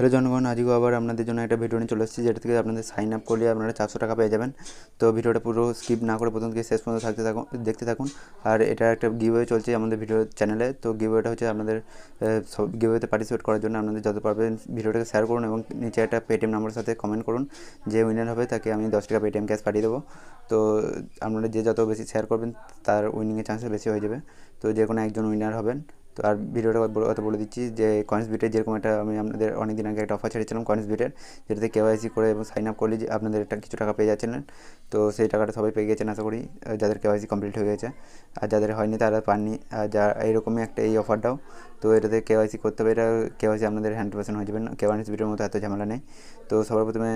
Hello জনগণ, আজকেও আবার আপনাদের জন্য একটা ভিডিও নিয়ে চলে এসেছি, যেটা থেকে আপনাদের সাইন আপ করলে আপনারা 400 টাকা পেয়ে যাবেন। তো ভিডিওটা পুরো স্কিপ না করে প্রথম থেকে শেষ পর্যন্ত দেখতে থাকুন। আর এটা একটা গিভওয়ে চলছে আমাদের ভিডিও চ্যানেলে। তো গিভওয়েটা হচ্ছে আপনাদের গিভওয়েতে পার্টিসিপেট করার জন্য আপনাদের যত পারবেন ভিডিওটাকে শেয়ার করুন এবং নিচে একটা পেটিএম নাম্বারের সাথে কমেন্ট করুন। যে উইনার হবে তাকে আমি 10 টাকা পেটিএম ক্যাশ পাঠিয়ে দেবো। তো আপনারা যে যত বেশি শেয়ার করবেন তার উইনিংয়ের চান্সেস বেশি হয়ে যাবে। তো যে কোনো একজন উইনার হবেন। তো আর ভিডিওটা বলে দিচ্ছি যে কয়েন্স বিটের যেরকম একটা আমি আপনাদের অনেক দিন আগে একটা অফার ছেড়েছিলাম কয়েন্স বিটের, যেটাতে কেওয়াইসি করে এবং সাইন আপ করলে যে আপনাদের একটা কিছু টাকা পেয়ে যাচ্ছিলেন। তো সেই টাকাটা সবাই পেয়ে গেছেন আশা করি, যাদের কেওয়াইসি কমপ্লিট হয়ে গেছে। আর যাদের হয়নি তারা পাননি। আর যা এইরকমই একটা এই অফারটাও, তো এটাতে কেওয়াইসি করতে হবে। এটা কেওয়াইসি আপনাদের 100% হয়ে যাবে না, কেওয়াইসি বিটের মতো এত ঝামেলা নেই। তো সবার প্রথমে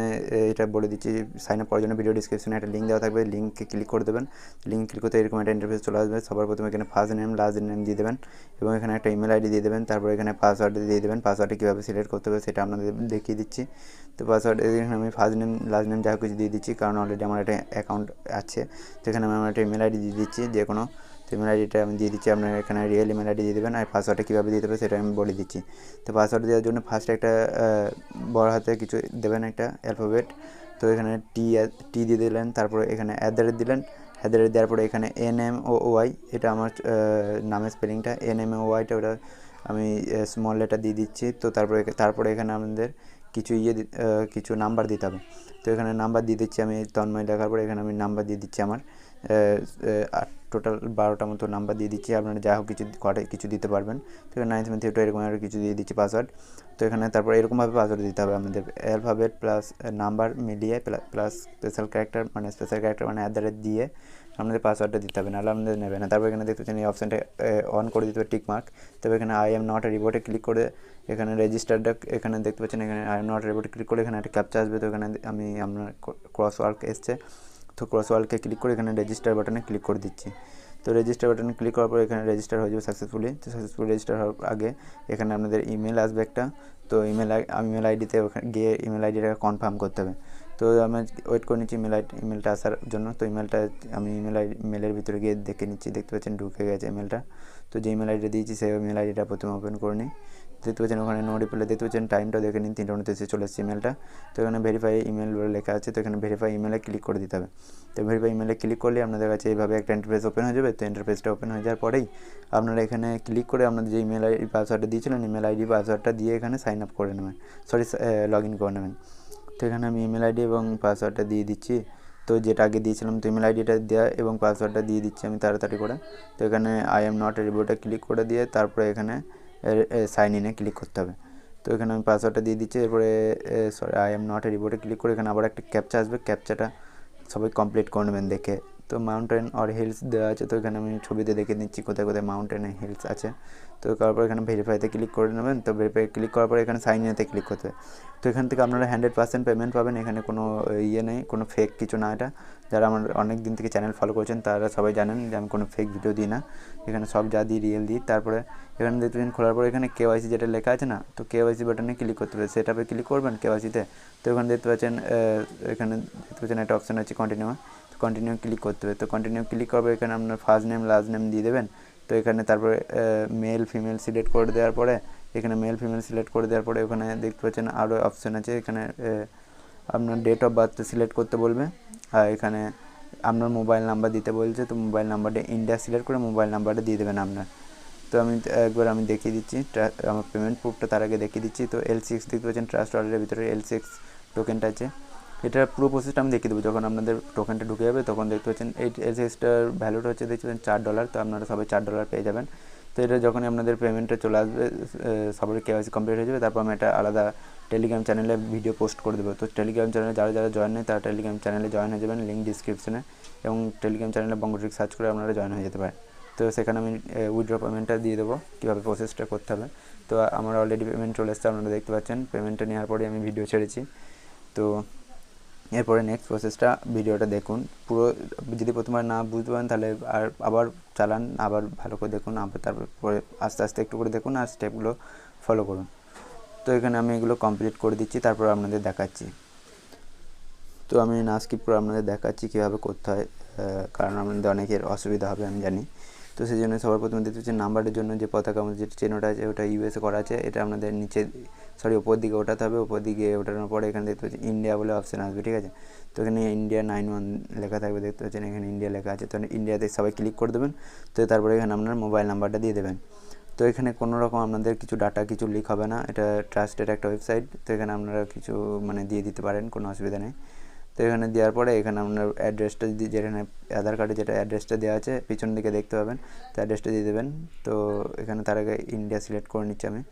এটা বলে দিচ্ছি, সাইন আপ করার জন্য ভিডিও ডিসক্রিপশনে একটা লিঙ্ক দেওয়া থাকবে, লিঙ্কে ক্লিক করে দেবেন। লিঙ্ক ক্লিক করতে এরকম একটা ইন্টারফেস চলে আসবে। সবার প্রথমে এখানে ফার্স্ট নেম লাস্ট নেম দিয়ে দেবেন এবং এখানে একটা ইমেল আইডি দিয়ে দেবেন। তারপর এখানে পাসওয়ার্ড দিয়ে দেবেন। পাসওয়ার্ডটা কীভাবে সিলেক্ট করতে হবে সেটা আপনাদের দেখিয়ে দিচ্ছি। তো পাসওয়ার্ড এখানে আমি ফার্স্ট নেম লাস্ট নেম যা কিছু দিয়ে দিচ্ছি, কারণ অলরেডি আমার একটা অ্যাকাউন্ট আছে। তো এখানে আমি আমার একটা ইমেল আইডি দিয়ে দিচ্ছি যে কোনো। তো ইমেল আইডিটা আমি দিয়ে দিচ্ছি, আপনারা এখানে রিয়েল ইমেল আইডি দিয়ে দেবেন। আর পাসওয়ার্ডটা কীভাবে দিতে হবে সেটা আমি বলে দিচ্ছি। তো পাসওয়ার্ড দেওয়ার জন্য ফার্স্ট একটা বড় হাতে কিছু দেবেন, একটা অ্যালফাবেট। তো এখানে টি দিয়ে দিলেন, তারপরে এখানে দিলেন। দেওয়ার পরে এখানে NMOY, এটা আমার নামের স্পেলিংটা NMOYটা, ওটা আমি স্মল লেটার দিয়ে দিচ্ছি। তো তারপরে এখানে আমাদের কিছু নাম্বার দিতে হবে। তো এখানে নাম্বার দিয়ে দিচ্ছি আমি, তন্ময় লেখার পরে এখানে আমি নাম্বার দিয়ে দিচ্ছি আমার টোটাল 12টা মতো নাম্বার দিয়ে দিচ্ছি। আপনারা যা হোক কিছু দিতে পারবেন। তো এখানে 9th month এরকম আর কিছু দিয়ে দিচ্ছি পাসওয়ার্ড। তো এখানে তারপরে এরকমভাবে পাসওয়ার্ড দিতে হবে আমাদের, অ্যালফাবেট প্লাস নাম্বার মিলিয়ে প্লাস স্পেশাল ক্যারেক্টার মানে দিয়ে আপনাদের পাসওয়ার্ডটা দিতে হবে, নাহলে আপনাদের নেবে না। তারপর এখানে দেখতে পাচ্ছেন এই অপশানটা অন করে দিতে হবে, টিক মার্ক। তবে এখানে আই এম নট এ রিবোর্টে ক্লিক করে এখানে রেজিস্টারটা এখানে দেখতে পাচ্ছেন, এখানে আই এম নট এ রিবোর্টে ক্লিক করে এখানে একটা ক্যাপচা আসবে। তো এখানে আমি আপনার ক্রস ওয়ার্ক এসছে, তো ক্রস ওয়ার্কে ক্লিক করে এখানে রেজিস্টার বাটনে ক্লিক করে দিচ্ছি। তো রেজিস্টার বাটনে ক্লিক করার পর এখানে রেজিস্টার হয়ে যাবে সাকসেসফুলি। তো সাকসেসফুলি রেজিস্টার হওয়ার আগে এখানে আপনাদের ইমেল আসবে একটা। তো ইমেল আইডিতে ওখানে গিয়ে ইমেল আইডিটাকে কনফার্ম করতে হবে। তো আমি ওয়েট করে নিচ্ছি ইমেলটা আসার জন্য। তো আমি ইমেলের ভিতরে গিয়ে দেখে নিচ্ছি, দেখতে পাচ্ছেন ঢুকে গেছে ইমেলটা। তো যে ইমেল আইডিটা দিয়েছি সেই ইমেল আইডিটা প্রথমে ওপেন করে নিই। দেখতে পাচ্ছেন ওখানে নো রিপ্লাই, দেখতে পাচ্ছেন টাইমটা দেখে নিন, 3:29 চলে এসেছে ইমেলটা। তো এখানে ভেরিফাই ইমেল বলে লেখা আছে, তো এখানে ভেরিফাই ইমেলে ক্লিক করে দিতে হবে। তো ভেরিফাই ইমেলে ক্লিক করলে আপনাদের কাছে এইভাবে একটা ইন্টারফেস ওপেন হয়ে যাবে। তো ইন্টারফেসটা ওপেন হয়ে যাওয়ার পরেই আপনারা এখানে ক্লিক করে আপনাদের যে ইমেল আইডি পাসওয়ার্ডটা দিয়েছিলেন, ইমেল আইডি পাসওয়ার্ডটা দিয়ে এখানে সাইন আপ করে নেবেন, লগ ইন করে নেবেন। তো এখানে আমি ইমেল আইডি এবং পাসওয়ার্ডটা দিয়ে দিচ্ছি। তো যেটা আগে দিয়েছিলাম, তো ইমেল আইডিটা দেওয়া এবং পাসওয়ার্ডটা দিয়ে দিচ্ছি আমি তাড়াতাড়ি করে। তো এখানে আই এম নট এ রিবোর্টে ক্লিক করে দিয়ে তারপরে এখানে সাইন ইনে ক্লিক করতে হবে। তো এখানে আমি পাসওয়ার্ডটা দিয়ে দিচ্ছি। এরপরে আই এম নট এ রিবোর্টে ক্লিক করে এখানে আবার একটা ক্যাপচা আসবে, ক্যাপচাটা সবাই কমপ্লিট করে নেবেন দেখে। তো মাউন্টেন অর হিলস দেওয়া আছে, তো এখানে আমি ছবিতে দেখে নিচ্ছি কোথায় কোথায় মাউন্টেন হিলস আছে। তো তারপর এখানে ভেরিফাইতে ক্লিক করে নেবেন। তো ভেরিফাই ক্লিক করার পরে এখানে সাইন ইনেতে ক্লিক করতে হবে। তো এখান থেকে আপনারা 100% পেমেন্ট পাবেন, এখানে কোনো নেই, কোনো ফেক কিছু না। এটা যারা আমার অনেক দিন থেকে চ্যানেল ফলো করছেন তারা সবাই জানেন যে আমি কোনো ফেক ভিডিও দিই না, এখানে সব যা দিই রিয়েল দিই। তারপরে এখানে দেখতে পাচ্ছেন খোলার পরে এখানে কেওয়াইসি যেটা লেখা আছে না, তো কেওয়াইসি বাটনে ক্লিক করতে হবে, সেটাপে ক্লিক করবেন কেওয়াইসিতে। তো এখানে দেখতে পাচ্ছেন একটা অপশান আছে কন্টিনিউ, তো কন্টিনিউ ক্লিক করতে হবে। তো কন্টিনিউ ক্লিক করবে, এখানে আপনার ফার্স্ট নেম লাস্ট নেম দিয়ে দেবেন। তো এখানে তারপরে মেল ফিমেল সিলেক্ট করে দেওয়ার পরে এখানে মেল ফিমেল সিলেক্ট করে দেওয়ার পরে ওখানে দেখতে পাচ্ছেন আরও অপশান আছে, এখানে আপনার ডেট অফ বার্থ সিলেক্ট করতে বলবে। আর এখানে আপনার মোবাইল নাম্বার দিতে বলছে, তো মোবাইল নাম্বারটা ইন্ডিয়া সিলেক্ট করে মোবাইল নাম্বারটা দিয়ে দেবেন আপনার। তো একবার আমি দেখিয়ে দিচ্ছি আমার পেমেন্ট প্রুফটা, তার আগে দেখিয়ে দিচ্ছি। তো L6 দেখতে পাচ্ছেন ট্রাস্ট ওয়ালেটের ভিতরে L6 টোকেনটা আছে। এটার পুরো প্রসেসটা আমি দেখিয়ে দেবো, যখন আপনাদের টোকেনটা ঢুকে যাবে তখন দেখতে পাচ্ছেন এই L6টার ভ্যালুটা হচ্ছে দেখতে পাচ্ছেন $4। তো আপনারা সবাই $4 পেয়ে যাবেন। তো এটা যখনই আপনাদের পেমেন্টটা চলে আসবে, সবার কেওয়াইসি কমপ্লিট হয়ে যাবে, তারপর আমি একটা আলাদা টেলিগ্রাম চ্যানেলে ভিডিও পোস্ট করে দেবো। তো টেলিগ্রাম চ্যানেলে যারা জয়েন নেই তারা টেলিগ্রাম চ্যানেলে জয়েন হয়ে যাবেন, লিঙ্ক ডিসক্রিপশনে, এবং টেলিগ্রাম চ্যানেলে বঙ্গ ট্রিক সার্চ করে আপনারা জয়েন হয়ে যেতে পারেন। তো সেখানে আমি উইথড্র পেমেন্টটা দিয়ে দেবো, কীভাবে প্রসেসটা করতে হবে। তো আমার অলরেডি পেমেন্ট চলে এসেছে, আপনারা দেখতে পাচ্ছেন। পেমেন্টটা নেওয়ার পরে আমি ভিডিও ছেড়েছি। তো এরপরে নেক্সট প্রসেসটা ভিডিওটা দেখুন পুরো, যদি প্রথমবার না বুঝতে পারেন তাহলে আবার চালান, আবার ভালো করে দেখুন, আবার তারপরে আস্তে আস্তে একটু করে দেখুন আর স্টেপগুলো ফলো করুন। তো এখানে আমি এগুলো কমপ্লিট করে দিচ্ছি, তারপর আপনাদের দেখাচ্ছি। তো আমি না স্কিপ করে আপনাদের দেখাচ্ছি কীভাবে করতে হয়, কারণ আপনাদের অনেকের অসুবিধা হবে আমি জানি। তো সেই জন্য সবার প্রথমে দেখতে পাচ্ছেন নাম্বারের জন্য যে পতাকা আমাদের যে চেনটা আছে ওটা USA করা আছে, এটা আপনাদের নিচে সরি ওপর দিকে ওঠাতে হবে। ওপর দিকে ওঠানোর পরে এখানে দেখতে পাচ্ছেন ইন্ডিয়া বলে অপশান আসবে, ঠিক আছে। তো এখানে ইন্ডিয়া 91 লেখা থাকবে, দেখতে পাচ্ছেন এখানে ইন্ডিয়া লেখা আছে। তো ইন্ডিয়াতে সবাই ক্লিক করে দেবেন। তো তারপরে এখানে আপনার মোবাইল নাম্বারটা দিয়ে দেবেন। তো এখানে কোনো রকম আপনাদের কিছু ডাটা কিছু লিক হবে না, এটা ট্রাস্টেড একটা ওয়েবসাইট। তো এখানে আপনারা কিছু মানে দিয়ে দিতে পারেন, কোনো অসুবিধা নেই। তো এখানে দেওয়ার পরে এখানে আপনার অ্যাড্রেসটা যেখানে আধার কার্ডে যেটা অ্যাড্রেসটা দেওয়া আছে পিছন দিকে দেখতে পাবেন, তো অ্যাড্রেসটা দিয়ে দেবেন। তো এখানে তার আগে ইন্ডিয়া সিলেক্ট করে নিচ্ছি আমি।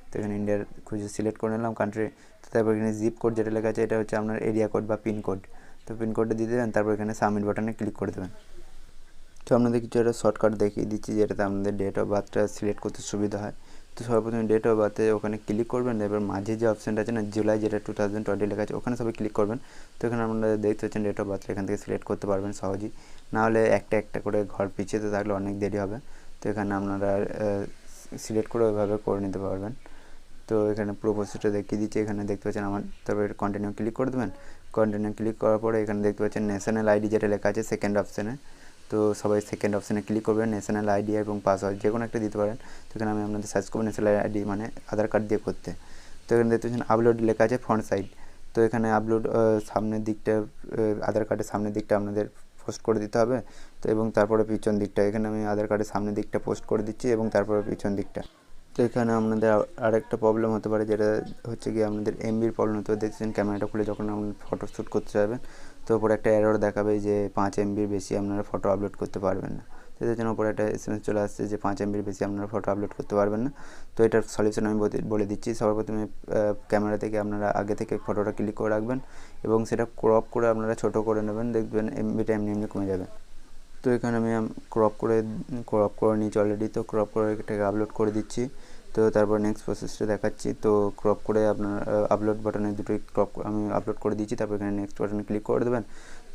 তো এখানে ইন্ডিয়ার খুঁজে সিলেক্ট করে নিলাম কান্ট্রি। তো তারপর এখানে জিপ কোড যেটা লেখা আছে এটা হচ্ছে আপনার এরিয়া কোড বা পিনকোড। তো পিনকোডটা দিয়ে দেবেন, তারপর এখানে সাবমিট বাটনে ক্লিক করে দেবেন। তো আপনাদের কিছু একটা শর্টকাট দেখিয়ে দিচ্ছি যেটাতে আপনাদের ডেট অফ বার্থটা সিলেক্ট করতে সুবিধা হয়। তো সর্বপ্রথমে ডেট অফ বার্থে ওখানে ক্লিক করবেন, এবার মাঝে যে অপশানটা আছে না জুলাই, যেটা 2020 লেখা আছে, ওখানে সবাই ক্লিক করবেন। তো এখানে আপনারা দেখতে পাচ্ছেন ডেট অফ বার্থটা এখান থেকে সিলেক্ট করতে পারবেন সহজেই, নাহলে একটা একটা করে ঘর পিছিয়ে থাকলে অনেক দেরি হবে। তো এখানে আপনারা সিলেক্ট করে ওইভাবে করে নিতে পারবেন। তো এখানে পুরো প্রসেসটা দেখিয়ে দিচ্ছি, এখানে দেখতে পাচ্ছেন আমার। তারপরে কন্টিনিউ ক্লিক করে দেবেন। কন্টিনিউ ক্লিক করার পরে এখানে দেখতে পাচ্ছেন ন্যাশনাল আইডি যেটা লেখা আছে সেকেন্ড অপশানে। তো সবাই সেকেন্ড অপশানে ক্লিক করবেন, ন্যাশনাল আইডি এবং পাসওয়ার্ড যে কোনো একটা দিতে পারেন। তো এখানে আমি আপনাদের সার্চ করবো ন্যাশনাল আইডি মানে আধার কার্ড দিয়ে করতে। তো এখানে দেখতে পাচ্ছেন আপলোড লেখা আছে ফ্রন্ট সাইড। তো এখানে আপলোড সামনের দিকটা আধার কার্ডের সামনের দিকটা আপনাদের পোস্ট করে দিতে হবে। তো এবং তারপরে পিছন দিকটা এখানে আমি আধার কার্ডের সামনের দিকটা পোস্ট করে দিচ্ছি এবং তারপরে পিছন দিকটা। তো এখানে আপনাদের আরেকটা প্রবলেম হতে পারে, যেটা হচ্ছে কি আপনাদের এমবির প্রবলেম হতে পারে। দেখছেন ক্যামেরাটা খুলে যখন আপনি ফটো শ্যুট করতে যাবেন, তো ওপরে একটা এরর দেখাবে যে 5 এমবির বেশি আপনারা ফটো আপলোড করতে পারবেন না। তো এর জন্য ওপরে একটা এসএমএস চলে আসছে যে 5 এমবির বেশি আপনারা ফটো আপলোড করতে পারবেন না। তো এটার সলিউশন আমি বলে দিচ্ছি। সর্বপ্রথমে ক্যামেরা থেকে আপনারা আগে থেকে ফটোটা ক্লিক করে রাখবেন এবং সেটা ক্রপ করে আপনারা ছোটো করে নেবেন, দেখবেন এমবিটা এমনি এমনি কমে যাবে। তো এখানে আমি ক্রপ করে নিয়েছি অলরেডি। তো ক্রপ করে এটাকে আপলোড করে দিচ্ছি। তো তারপর নেক্সট প্রসেসটা দেখাচ্ছি। তো ক্রপ করে আপনার আপলোড বাটনে দুটোই আমি আপলোড করে দিচ্ছি। তারপর এখানে নেক্সট বাটনে ক্লিক করে দেবেন।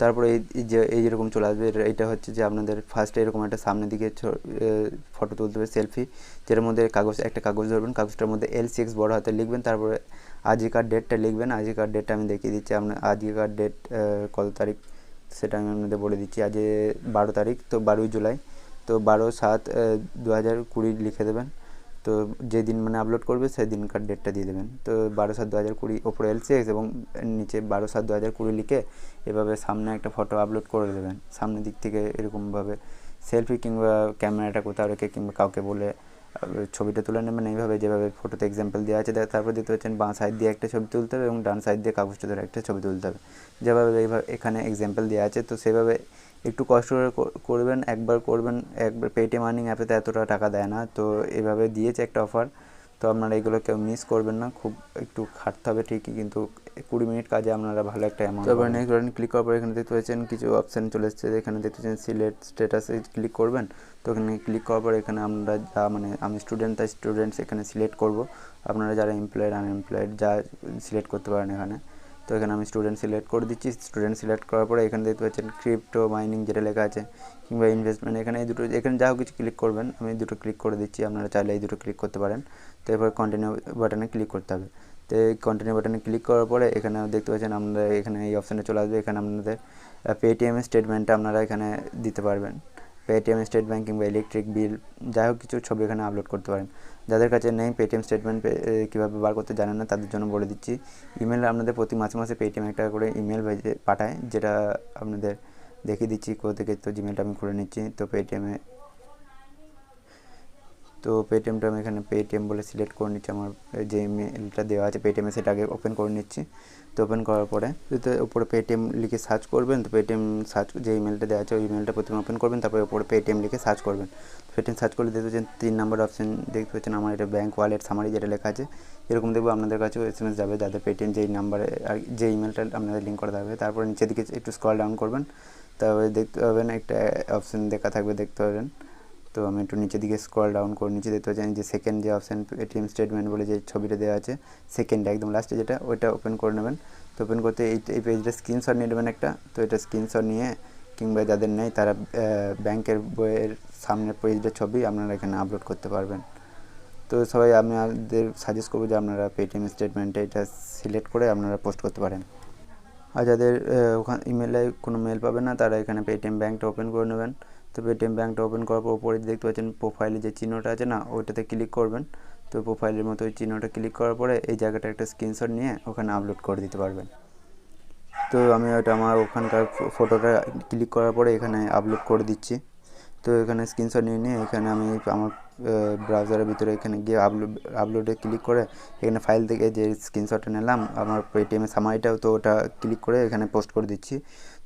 তারপরে এই যেরকম চলে আসবে, এটা হচ্ছে যে আপনাদের ফার্স্টে এরকম একটা সামনের দিকে ফটো তুলতে হবে সেলফি, যেটার মধ্যে একটা কাগজ ধরবেন, কাগজটার মধ্যে L6 বড় হাতে লিখবেন, তারপরে আজকের ডেটটা লিখবেন। আজকের ডেটটা আমি দেখিয়ে দিচ্ছি আপনার আজকের ডেট কত তারিখ সেটা আমি আপনাদের বলে দিচ্ছি। আজ 12 তারিখ, তো 12 জুলাই। তো 12/7/2020 লিখে দেবেন। তো যেদিন মানে আপলোড করবে সেই দিনকার ডেটটা দিয়ে দেবেন। তো 12/7/2020 ওপরে L6 এবং নিচে 12/7/2020 লিখে এভাবে সামনে একটা ফটো আপলোড করে দেবেন। সামনের দিক থেকে এরকমভাবে সেলফি কিংবা ক্যামেরাটা কোথাও রেখে কিংবা কাউকে বলে ছবিটা তুলে নেবেন এইভাবে, যেভাবে ফটোতে এক্সাম্পল দেওয়া আছে। তারপর দেখতে পাচ্ছেন বাঁ সাইড দিয়ে একটা ছবি তুলতে হবে এবং ডান সাইড দিয়ে কাগজটা ধরে একটা ছবি তুলতে হবে, যেভাবে এইভাবে এখানে এক্সাম্পল দেওয়া আছে। তো সেভাবে একটু কষ্ট করে করবেন, একবার করবেন। একবার পেটিএম আর্নিং অ্যাপেতে এতটা টাকা দেয় না, তো এভাবে দিয়েছে একটা অফার। তো আপনারা এগুলো কেউ মিস করবেন না, খুব একটু খাটতে হবে ঠিকই, কিন্তু 20 মিনিট কাজে আপনারা ভালো একটা অ্যামাউন্ট। তারপর নেক্সট বাটন ক্লিক করার পর এখানে দেখতে পাচ্ছেন কিছু অপশান চলে এসেছে। এখানে দেখতে পাচ্ছেন সিলেক্ট স্ট্যাটাসে ক্লিক করবেন। তো এখানে ক্লিক করার পর এখানে আমরা যা মানে আমি স্টুডেন্ট, তাই স্টুডেন্টস এখানে সিলেক্ট করব। আপনারা যারা এমপ্লয়েড আনএমপ্লয়েড যা সিলেক্ট করতে পারেন এখানে। তো এখানে আমি স্টুডেন্ট সিলেক্ট করে দিচ্ছি। স্টুডেন্ট সিলেক্ট করার পরে এখানে দেখতে পাচ্ছেন ক্রিপ্টো মাইনিং যেটা লেখা আছে কিংবা ইনভেস্টমেন্ট, এখানে এই দুটো, এখানে যা কিছু ক্লিক করবেন আমি দুটো ক্লিক করে দিচ্ছি। আপনারা চাইলে এই দুটো ক্লিক করতে পারেন। তো এরপর কন্টিনিউ বাটনে ক্লিক করতে হবে। তো এই কন্টিনিউ বাটনে ক্লিক করার পরে এখানে দেখতে পাচ্ছেন আপনারা এখানে এই অপশানে চলে আসবে। এখানে আপনাদের পেটিএমের স্টেটমেন্টটা আপনারা এখানে দিতে পারবেন। পেটিএম স্টেটমেন্ট কিংবা ইলেকট্রিক বিল যাই হোক কিছু ছবি এখানে আপলোড করতে পারেন। যাদের কাছে নেই পেটিএম স্টেটমেন্ট কীভাবে বার করতে জানেন না, তাদের জন্য বলে দিচ্ছি। ইমেল আপনাদের প্রতি মাসে মাসে পেটিএম একটা করে ইমেল পাঠায়, যেটা আপনাদের দেখিয়ে দিচ্ছি কোথা থেকে। তো জিমেলটা আমি খুলে নিচ্ছি। তো পেটিএমটা আমি এখানে পেটিএম বলে সিলেক্ট করে নিচ্ছি। আমার যে ইমেলটা দেওয়া আছে পেটিএমে সেটা আগে ওপেন করে নিচ্ছি। তো ওপেন করার পরে উপরে পেটিএম লিখে সার্চ করবেন। তো পেটিএম সার্চ যে ইমেলটা দেওয়া আছে ওই ইমেলটা প্রথমে ওপেন করবেন, তারপরে উপরে পেটিএম লিখে সার্চ করবেন। পেটিএম সার্চ করলে দেখতে পাচ্ছেন 3 নম্বর অপশান দেখতে পাচ্ছেন আমার এটা ব্যাঙ্ক ওয়ালেট সামারি যেটা লেখা আছে। এরকম দেখবো আপনাদের কাছেও এসএমএস যাবে যাদের পেটিএম যেই নাম্বারে আর যে ইমেলটা আপনাদের লিঙ্ক করা থাকবে। তারপরে নিচের দিকে একটু স্ক্রল ডাউন করবেন, তারপরে দেখতে পাবেন একটা অপশান দেখা থাকবে, দেখতে পাবেন। তো আমি একটু নিচের দিকে স্ক্রল ডাউন করে নিচে দেখতে পাচ্ছেন যে সেকেন্ড যে অপশান পেটিএম স্টেটমেন্ট বলে যে ছবিটা দেওয়া আছে সেকেন্ড একদম লাস্টে যেটা, ওইটা ওপেন করে নেবেন। তো ওপেন করতে এই পেজটা স্ক্রিনশট নিয়ে নেবেন একটা। তো এটা স্ক্রিনশট নিয়ে কিংবা যাদের নেই তারা ব্যাংকের বইয়ের সামনের পেজটার ছবি আপনারা এখানে আপলোড করতে পারবেন। তো সবাই আপনাদের সাজেস্ট করবো যে আপনারা পেটিএম স্টেটমেন্টে এটা সিলেক্ট করে আপনারা পোস্ট করতে পারেন। আর যাদের ওখানে ইমেলে কোনো মেল পাবেন না তারা এখানে পেটিএম ব্যাঙ্কটা ওপেন করে নেবেন। তো পেটিএম ব্যাঙ্কটা ওপেন করার পর উপরে দেখতে পাচ্ছেন প্রোফাইলে যে চিহ্নটা আছে না, ওইটাতে ক্লিক করবেন। তো প্রোফাইলের মতো ওই চিহ্নটা ক্লিক করার পরে এই জায়গাটা একটা স্ক্রিনশট নিয়ে ওখানে আপলোড করে দিতে পারবেন। তো আমি ওটা আমার ওখানকার ফটোটা ক্লিক করার পরে এখানে আপলোড করে দিচ্ছি। তো এখানে স্ক্রিনশট নিয়ে এখানে আমি আমার ব্রাউজারের ভিতরে এখানে গিয়ে আপলোডে ক্লিক করে এখানে ফাইল থেকে যে স্ক্রিনশটটা নিলাম আমার পেটিএমের সামারিটাও, তো ওটা ক্লিক করে এখানে পোস্ট করে দিচ্ছি।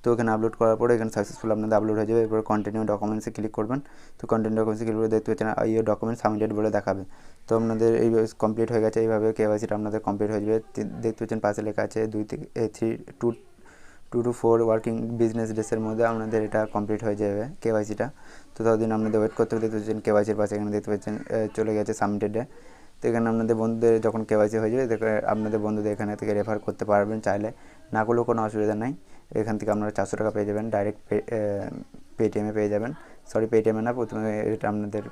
তো এখানে আপলোড করার পরে এখানে সাকসেসফুল আপনাদের আপলোড হয়ে যাবে। এরপর কন্টিনিউ ডকুমেন্টসে ক্লিক করবেন। তো কন্টিনিউ ডকুমেন্টসে ক্লিক করে দেখতে পাচ্ছেন এই ডকুমেন্ট সাবমিটেড বলে দেখাবে। তো আপনাদের এই কমপ্লিট হয়ে গেছে। এইভাবে কেওয়াইসিটা আপনাদের কমপ্লিট হয়ে যাবে। দেখতে পাচ্ছেন পাশে লেখা আছে 2 to 4 ওয়ার্কিং বিজনেস ডেসের মধ্যে আপনাদের এটা কমপ্লিট হয়ে যাবে কেওয়াইসিটা। তো ততদিন আপনাদের ওয়েট করতে হবে। দেখতে পাচ্ছেন কেওয়াইসির পাশে এখানে দেখতে পাচ্ছেন চলে গেছে সাবমিটেডে। তো এখানে আপনাদের বন্ধুদের যখন কেওয়াইসি হয়ে যাবে আপনাদের বন্ধুদের এখানে থেকে রেফার করতে পারবেন চাইলে, না করলেও কোনো অসুবিধা নাই। এখান থেকে আপনারা 400 টাকা পেয়ে যাবেন, ডাইরেক্ট পেটিএমে পেয়ে যাবেন। সরি, পেটিএমে না, প্রথমে এটা আপনাদের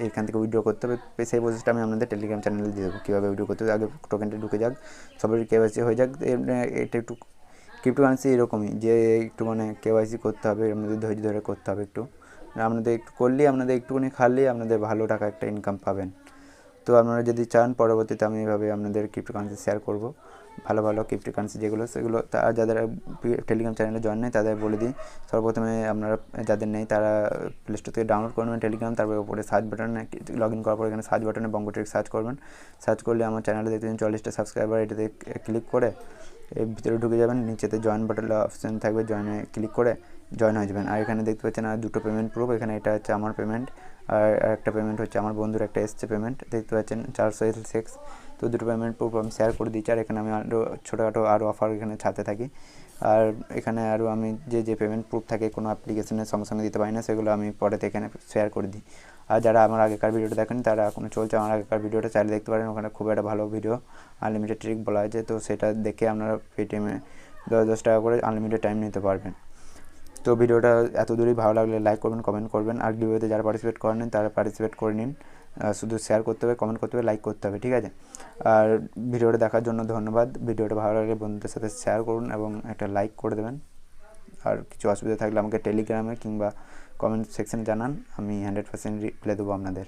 এখান থেকে উইথড্র করতে হবে। সেই প্রসেসটা আমি আপনাদের টেলিগ্রাম চ্যানেলে দিয়ে দেবো কীভাবে উইথড্র করতে হবে। আগে টোকেনটা ঢুকে যাক, সবাই কেওয়াইসি হয়ে যাক। এটা একটু ক্রিপ্টোকারেন্সি এরকমই যে একটু মানে কেওয়াইসি করতে হবে, আপনাদের ধৈর্য ধরে করতে হবে। একটু আপনাদের একটু করলেই আপনাদের একটুখানি খাটলেই আপনাদের ভালো টাকা একটা ইনকাম পাবেন। তো আপনারা যদি চান পরবর্তীতে আমি এইভাবে আপনাদের ক্রিপ্টোকারেন্সি শেয়ার করব, ভালো ভালো ক্রিপ্টোকারেন্সি যেগুলো সেগুলো। তারা যাদের টেলিগ্রাম চ্যানেলে জয়েন নেই তাদের বলে দিই, সর্বপ্রথমে আপনারা যাদের নেই তারা প্লে স্টোর থেকে ডাউনলোড করবেন টেলিগ্রাম। তারপরে উপরে সার্চ বাটনে লগ ইন করার পর এখানে সার্চ বাটনে বঙ্গো ট্রেক সার্চ করবেন। সার্চ করলে আমার চ্যানেলে দেখতে পাচ্ছেন 40টা সাবস্ক্রাইবার, এটাতে ক্লিক করে এর ভিতরে ঢুকে যাবেন। নিচেতে জয়েন বাটনের অপশান থাকবে, জয়েনে ক্লিক করে জয়েন হয়ে যাবেন। আর এখানে দেখতে পাচ্ছেন আর দুটো পেমেন্ট প্রুফ, এখানে এটা হচ্ছে আমার পেমেন্ট আর একটা পেমেন্ট হচ্ছে আমার বন্ধুর একটা এসছে পেমেন্ট, দেখতে পাচ্ছেন 400 তো দুটো পেমেন্ট প্রুফ আমি শেয়ার করে দিচ্ছি। আর এখানে আমি আরও ছোটোখাটো আরও অফার এখানে ছাড়তে থাকি। আর এখানে আরও আমি যে পেমেন্ট প্রুফ থাকে কোনো অ্যাপ্লিকেশনের সঙ্গে সঙ্গে দিতে পারি না, সেগুলো আমি পরেতে এখানে শেয়ার করে দিই। আর যারা আমার আগেকার ভিডিওটা দেখেন তারা এখনও চলছে আমার আগেকার ভিডিওটা চাইলে দেখতে পারেন, ওখানে খুব একটা ভালো ভিডিও আনলিমিটেড ট্রিক বলা হয়েছে। তো সেটা দেখে আপনারা পেটিএমে 10 টাকা করে আনলিমিটেড টাইম নিতে পারবেন। তো ভিডিওটা এত দূরই, ভালো লাগলে লাইক করবেন, কমেন্ট করবেন। আর ভিডিওতে যারা পার্টিসিপেট করেন তারা পার্টিসিপেট করে নিন। শুধু শেয়ার করতে হবে, কমেন্ট করতে হবে, লাইক করতে হবে, ঠিক আছে। আর ভিডিওটা দেখার জন্য ধন্যবাদ। ভিডিওটা ভালো লাগলে বন্ধুদের সাথে শেয়ার করুন এবং একটা লাইক করে দেবেন। আর কিছু অসুবিধা থাকলে আমাকে টেলিগ্রামে কিংবা কমেন্ট সেকশনে জানান, আমি 100% রিপ্লাই দেবো আপনাদের।